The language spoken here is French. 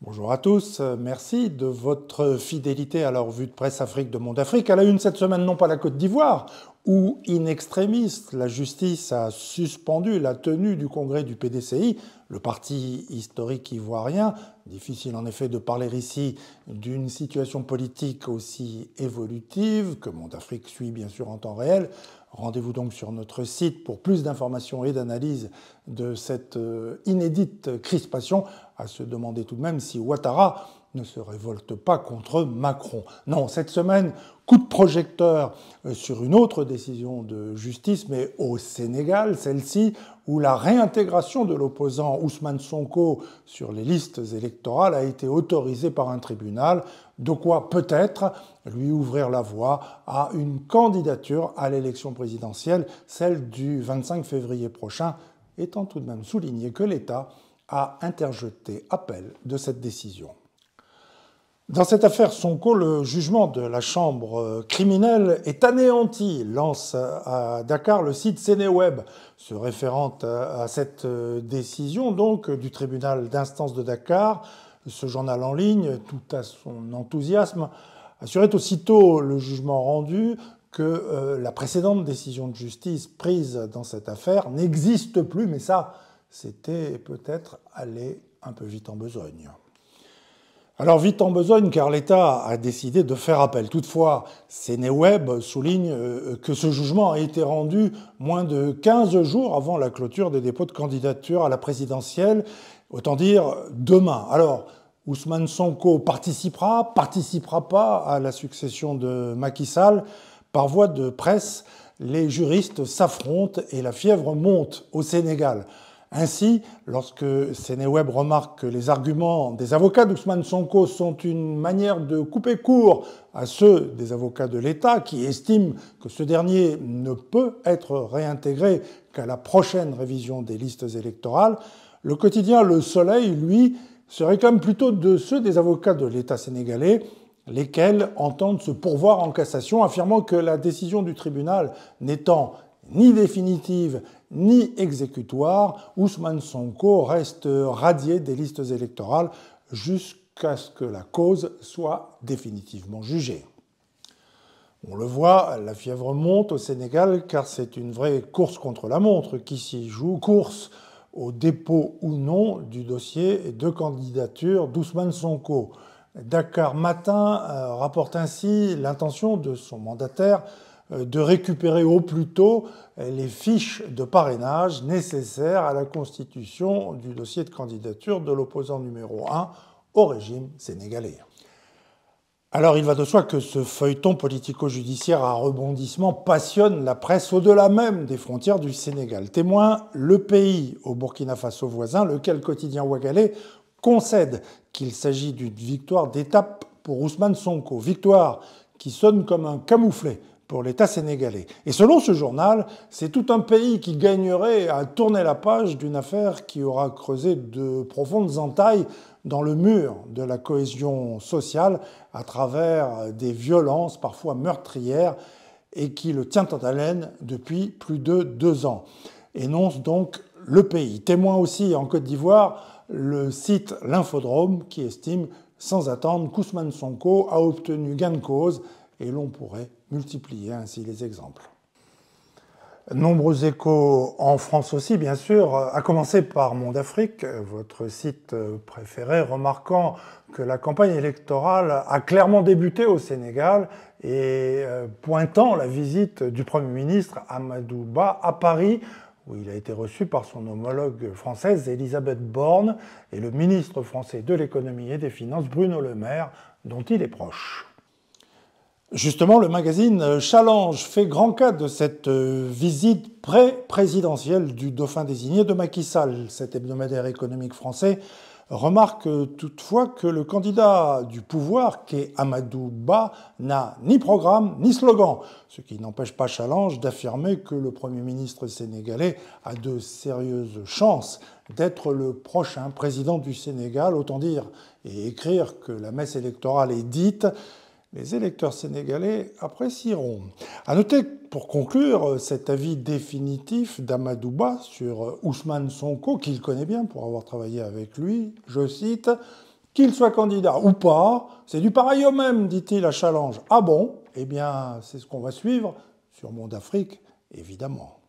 Bonjour à tous, merci de votre fidélité à la revue de presse Afrique de Monde Afrique. À la une cette semaine, non pas la Côte d'Ivoire, où in extremis, la justice a suspendu la tenue du congrès du PDCI, le parti historique ivoirien. Difficile en effet de parler ici d'une situation politique aussi évolutive que Monde Afrique suit bien sûr en temps réel. Rendez-vous donc sur notre site pour plus d'informations et d'analyses de cette inédite crispation, à se demander tout de même si Ouattara ne se révolte pas contre Macron. Non, cette semaine, coup de projecteur sur une autre décision de justice, mais au Sénégal, celle-ci, où la réintégration de l'opposant Ousmane Sonko sur les listes électorales a été autorisée par un tribunal, de quoi peut-être lui ouvrir la voie à une candidature à l'élection présidentielle, celle du 25 février prochain, étant tout de même souligné que l'État a interjeté appel de cette décision. Dans cette affaire Sonko, le jugement de la chambre criminelle est anéanti, lance à Dakar le site Sénéweb, se référant à cette décision donc du tribunal d'instance de Dakar. Ce journal en ligne, tout à son enthousiasme, assurait aussitôt le jugement rendu que la précédente décision de justice prise dans cette affaire n'existe plus, mais ça, c'était peut-être aller un peu vite en besogne. Alors vite en besogne car l'État a décidé de faire appel. Toutefois, Sénéweb souligne que ce jugement a été rendu moins de 15 jours avant la clôture des dépôts de candidature à la présidentielle, autant dire demain. Alors, Ousmane Sonko participera pas à la succession de Macky Sall. Par voie de presse, les juristes s'affrontent et la fièvre monte au Sénégal. Ainsi, lorsque Sénéweb remarque que les arguments des avocats d'Ousmane Sonko sont une manière de couper court à ceux des avocats de l'État qui estiment que ce dernier ne peut être réintégré qu'à la prochaine révision des listes électorales, le quotidien Le Soleil, lui, serait quand même plutôt de ceux des avocats de l'État sénégalais, lesquels entendent se pourvoir en cassation, affirmant que la décision du tribunal n'étant ni définitive ni exécutoire, Ousmane Sonko reste radié des listes électorales jusqu'à ce que la cause soit définitivement jugée. On le voit, la fièvre monte au Sénégal car c'est une vraie course contre la montre qui s'y joue, course au dépôt ou non du dossier de candidature d'Ousmane Sonko. Dakar Matin rapporte ainsi l'intention de son mandataire de récupérer au plus tôt les fiches de parrainage nécessaires à la constitution du dossier de candidature de l'opposant numéro 1 au régime sénégalais. Alors il va de soi que ce feuilleton politico-judiciaire à rebondissement passionne la presse au-delà même des frontières du Sénégal. Témoin, Le Pays au Burkina Faso voisin, lequel quotidien ouagalais concède qu'il s'agit d'une victoire d'étape pour Ousmane Sonko. Victoire qui sonne comme un camouflet pour l'État sénégalais. Et selon ce journal, c'est tout un pays qui gagnerait à tourner la page d'une affaire qui aura creusé de profondes entailles dans le mur de la cohésion sociale à travers des violences parfois meurtrières et qui le tient en haleine depuis plus de 2 ans. Énonce donc Le Pays. Témoin aussi en Côte d'Ivoire, le site L'Infodrome qui estime sans attendre qu'Ousmane Sonko a obtenu gain de cause et l'on pourrait multiplier ainsi les exemples. Nombreux échos en France aussi, bien sûr, à commencer par Monde Afrique, votre site préféré, remarquant que la campagne électorale a clairement débuté au Sénégal et pointant la visite du Premier ministre Amadou Ba à Paris, où il a été reçu par son homologue française Elisabeth Borne et le ministre français de l'économie et des finances Bruno Le Maire, dont il est proche. Justement, le magazine Challenge fait grand cas de cette visite pré-présidentielle du dauphin désigné de Macky Sall. Cet hebdomadaire économique français remarque toutefois que le candidat du pouvoir, qu'est Amadou Ba, n'a ni programme ni slogan, ce qui n'empêche pas Challenge d'affirmer que le Premier ministre sénégalais a de sérieuses chances d'être le prochain président du Sénégal, autant dire et écrire que la messe électorale est dite. Les électeurs sénégalais apprécieront. À noter, pour conclure, cet avis définitif d'Amadou Ba sur Ousmane Sonko, qu'il connaît bien pour avoir travaillé avec lui, je cite, Qu'il soit candidat ou pas, c'est du pareil au même, dit-il à Challenge. Ah bon? Eh bien, c'est ce qu'on va suivre sur Monde Afrique, évidemment.